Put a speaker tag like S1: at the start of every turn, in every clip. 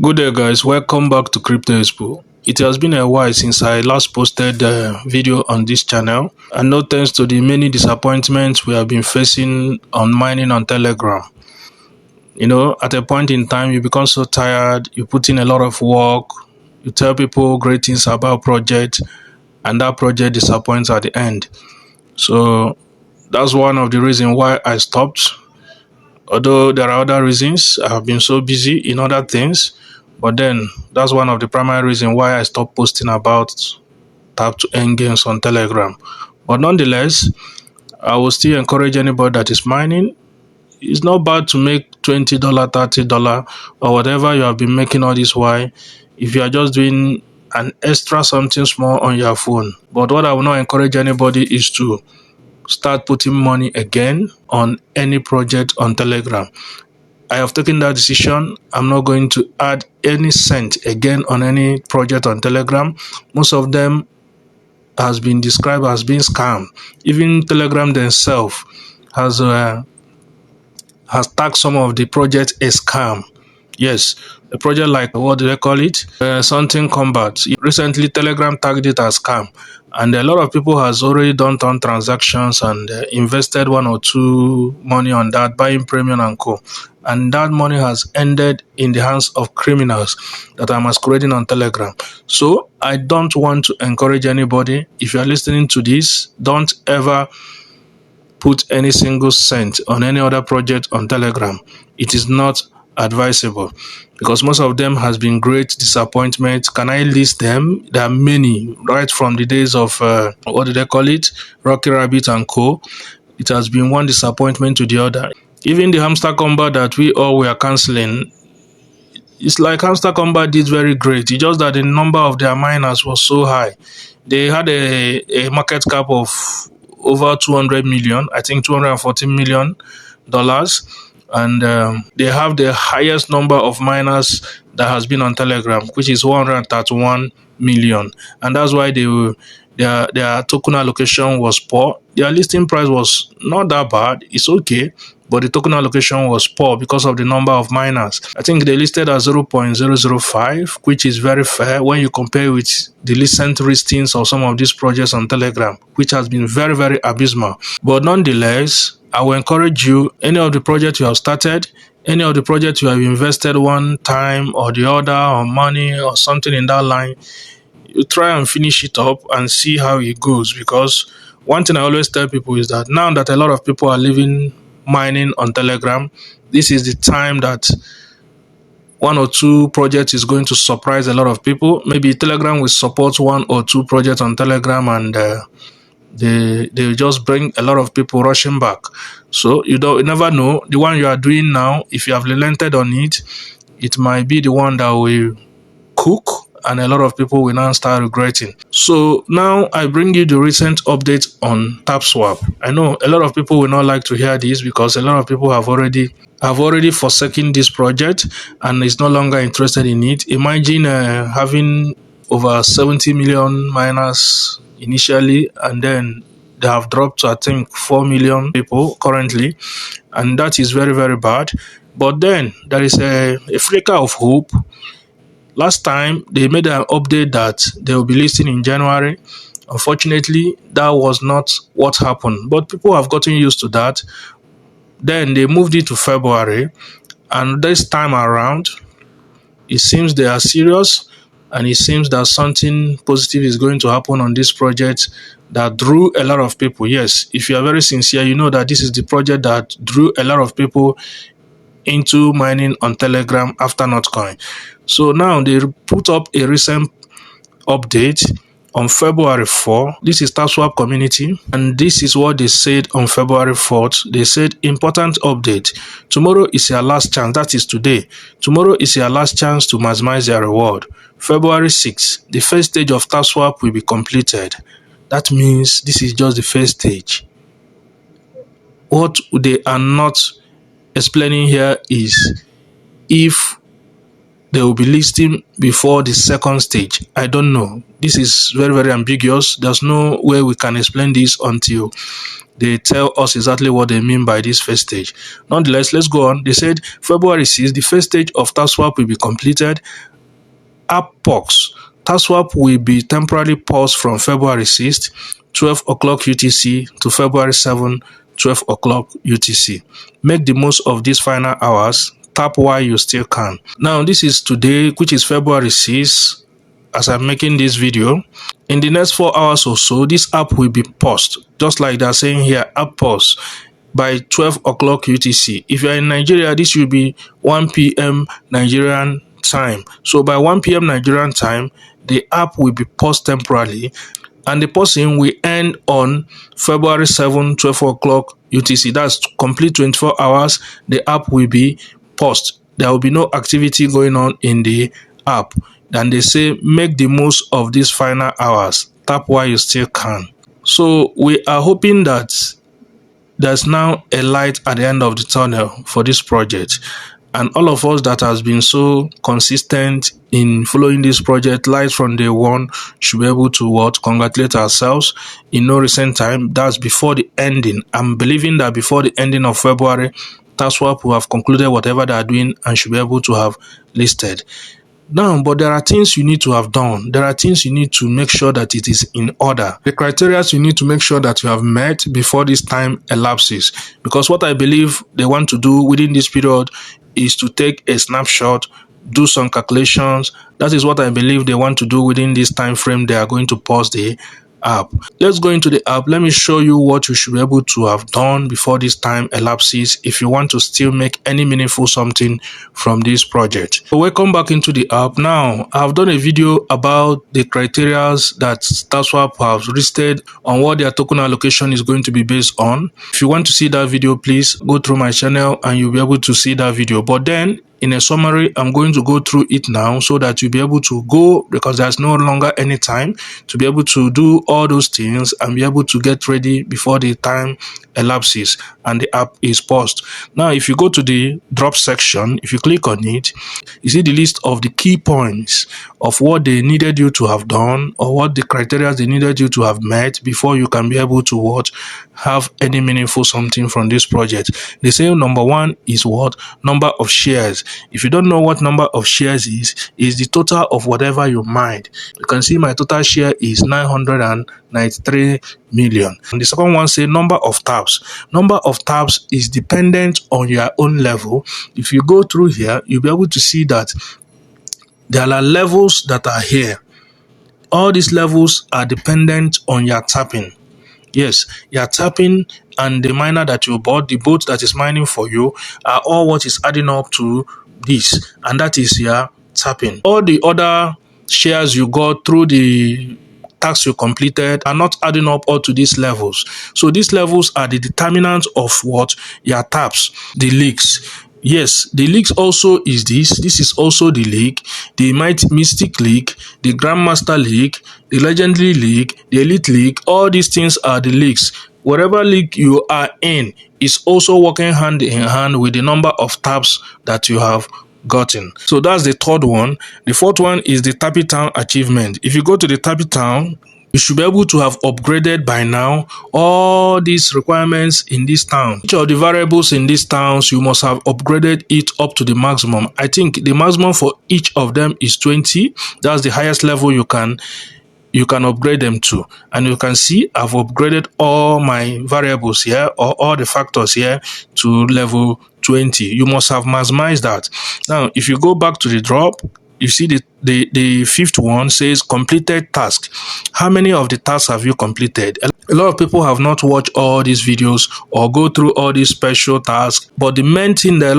S1: Good day, guys. Welcome back to Crypto Expo. It has been a while since I last posted a video on this channel, and no thanks to the many disappointments we have been facing on mining on Telegram. At a point in time, you become so tired, you put in a lot of work, you tell people great things about project, and that project disappoints at the end. So that's one of the reasons why I stopped. Although there are other reasons, I have been so busy in other things, but then that's one of the primary reasons why I stopped posting about tap to earn gains on Telegram. But nonetheless, I will still encourage anybody that is mining. It's not bad to make $20, $30, or whatever you have been making all this while if you are just doing an extra something small on your phone. But what I will not encourage anybody is to start putting money again on any project on Telegram. I have taken that decision. I'm not going to add any cent again on any project on Telegram. Most of them has been described as being scam. Even Telegram themselves has tagged some of the projects a scam. Yes, a project like, what do they call it? Something Combat. Recently, Telegram tagged it as scam. And a lot of people has already done transactions and invested one or two money on that, buying premium and co. And that money has ended in the hands of criminals that are masquerading on Telegram. So I don't want to encourage anybody. If you are listening to this, don't ever put any single cent on any other project on Telegram. It is not advisable because most of them has been great disappointment. Can I list them? There are many, right from the days of what do they call it, Rocky Rabbit and co. It has been one disappointment to the other. Even the Hamster Combat that we all were canceling, it's like Hamster Combat did very great. It's just that the number of their miners was so high. They had a market cap of over 200 million, I think $214 million, and they have the highest number of miners that has been on Telegram, which is 131 million, and that's why their token allocation was poor. Their listing price was not that bad, it's okay, but the token allocation was poor because of the number of miners. I think they listed at 0.005, which is very fair when you compare with the recent listings of some of these projects on Telegram, which has been very, very abysmal. But nonetheless, I will encourage you, any of the projects you have started, any of the projects you have invested one time or the other, or money or something in that line, you try and finish it up and see how it goes. Because one thing I always tell people is that now that a lot of people are living mining on Telegram, this is the time that one or two projects is going to surprise a lot of people. Maybe Telegram will support one or two projects on Telegram, and they just bring a lot of people rushing back. So you never know. The one you are doing now, if you have relented on it, it might be the one that will cook, and a lot of people will now start regretting. So now I bring you the recent update on Tapswap. I know a lot of people will not like to hear this because a lot of people have already forsaken this project and is no longer interested in it. Imagine having over 70 million miners initially, and then they have dropped to, I think, 4 million people currently, and that is very, very bad. But then there is a flicker of hope. Last time they made an update that they will be listing in January. Unfortunately, that was not what happened, but people have gotten used to that. Then they moved it to February, and this time around, it seems they are serious, and it seems that something positive is going to happen on this project that drew a lot of people. Yes, if you are very sincere, you know that this is the project that drew a lot of people into mining on Telegram after Notcoin. So now they put up a recent update on February 4. This is Tapswap community, and this is what they said on February 4th. They said, important update. Tomorrow is your last chance. That is today. Tomorrow is your last chance to maximize your reward. February 6th, the first stage of Tapswap will be completed. That means this is just the first stage. What they are not explaining here is if they will be listing before the second stage. I don't know. This is very, very ambiguous. There's no way we can explain this until they tell us exactly what they mean by this first stage. Nonetheless, let's go on. They said February 6th, the first stage of Tapswap will be completed. App pause. Tapswap will be temporarily paused from February 6th, 12 o'clock UTC to February 7th, 12 o'clock UTC. Make the most of these final hours. Tap while you still can. Now, this is today, which is February 6th, as I'm making this video. In the next 4 hours or so, this app will be paused, just like they're saying here, app pause by 12 o'clock UTC. If you're in Nigeria, this will be 1 p.m. Nigerian time. So by 1 p.m. Nigerian time, the app will be paused temporarily, and the pausing will end on February 7, 12 o'clock UTC. That's complete 24 hours. The app will be paused. There will be no activity going on in the app. And they say, make the most of these final hours. Tap while you still can. So we are hoping that there's now a light at the end of the tunnel for this project. And all of us that has been so consistent in following this project live from day one should be able to congratulate ourselves in no recent time. That's before the ending. I'm believing that before the ending of February, Tapswap will have concluded whatever they are doing and should be able to have listed. Now, but there are things you need to have done. There are things you need to make sure that it is in order. The criteria you need to make sure that you have met before this time elapses. Because what I believe they want to do within this period is to take a snapshot, do some calculations. That is what I believe they want to do within this time frame they are going to pause the app. Let's go into the app. Let me show you what you should be able to have done before this time elapses if you want to still make any meaningful something from this project. So welcome back into the app. Now, I've done a video about the criteria that Tapswap has listed on what their token allocation is going to be based on. If you want to see that video, please go through my channel and you'll be able to see that video. But then, in a summary, I'm going to go through it now so that you'll be able to go, because there's no longer any time to be able to do all those things and be able to get ready before the time elapses and the app is paused. Now, if you go to the drop section, if you click on it, you see the list of the key points of what they needed you to have done or what the criteria they needed you to have met before you can be able to have any meaningful something from this project. They say number one is number of shares. If you don't know what number of shares is the total of whatever you mined. You can see my total share is 993 million. And the second one say number of taps. Number of taps is dependent on your own level. If you go through here, you'll be able to see that there are levels that are here. All these levels are dependent on your tapping. Yes, your tapping and the miner that you bought, the boat that is mining for you, are all what is adding up to this, and that is your tapping. All the other shares you got through the tasks you completed are not adding up all to these levels. So these levels are the determinant of your taps, the leaks. Yes, the leaks also is this. This is also the leak, the Mystic leak, the Grandmaster leak, the Legendary leak, the Elite leak. All these things are the leaks. Whatever league you are in is also working hand in hand with the number of taps that you have gotten. So that's the third one. The fourth one is the Tappy Town achievement. If you go to the Tappy Town, you should be able to have upgraded by now all these requirements in this town. Each of the variables in these towns, you must have upgraded it up to the maximum. I think the maximum for each of them is 20. That's the highest level you can upgrade them to. And you can see I've upgraded all my variables here, or all the factors here, to level 20. You must have maximized that. Now, if you go back to the drop, you see the fifth one says completed task. How many of the tasks have you completed? A lot of people have not watched all these videos or go through all these special tasks, but the main thing that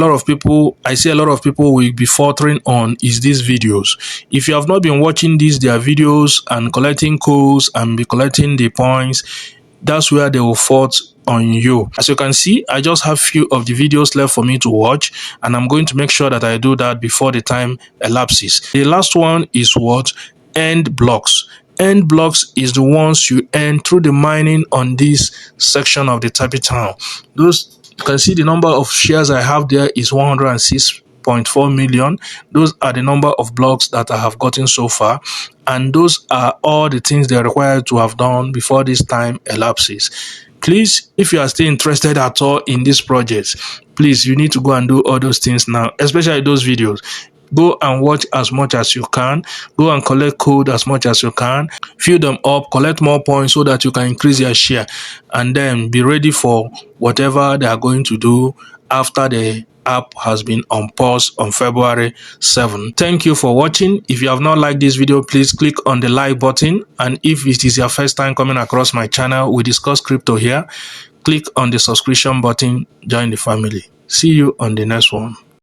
S1: I see a lot of people will be faltering on is these videos. If you have not been watching their videos and collecting codes and be collecting the points, that's where they will fault on you. As you can see, I just have few of the videos left for me to watch, and I'm going to make sure that I do that before the time elapses. The last one is end blocks. End blocks is the ones you earn through the mining on this section of the Tappy Town. You can see the number of shares I have there is 106 3.4 million. Those are the number of blocks that I have gotten so far, and those are all the things they are required to have done before this time elapses. Please, if you are still interested at all in this project, please, you need to go and do all those things now, especially those videos. Go and watch as much as you can. Go and collect code as much as you can. Fill them up, collect more points so that you can increase your share, and then be ready for whatever they are going to do after the app has been on pause on February 7th. Thank you for watching. If you have not liked this video, please click on the like button. And if it is your first time coming across my channel, we discuss crypto here, click on the subscription button, join the family. See you on the next one.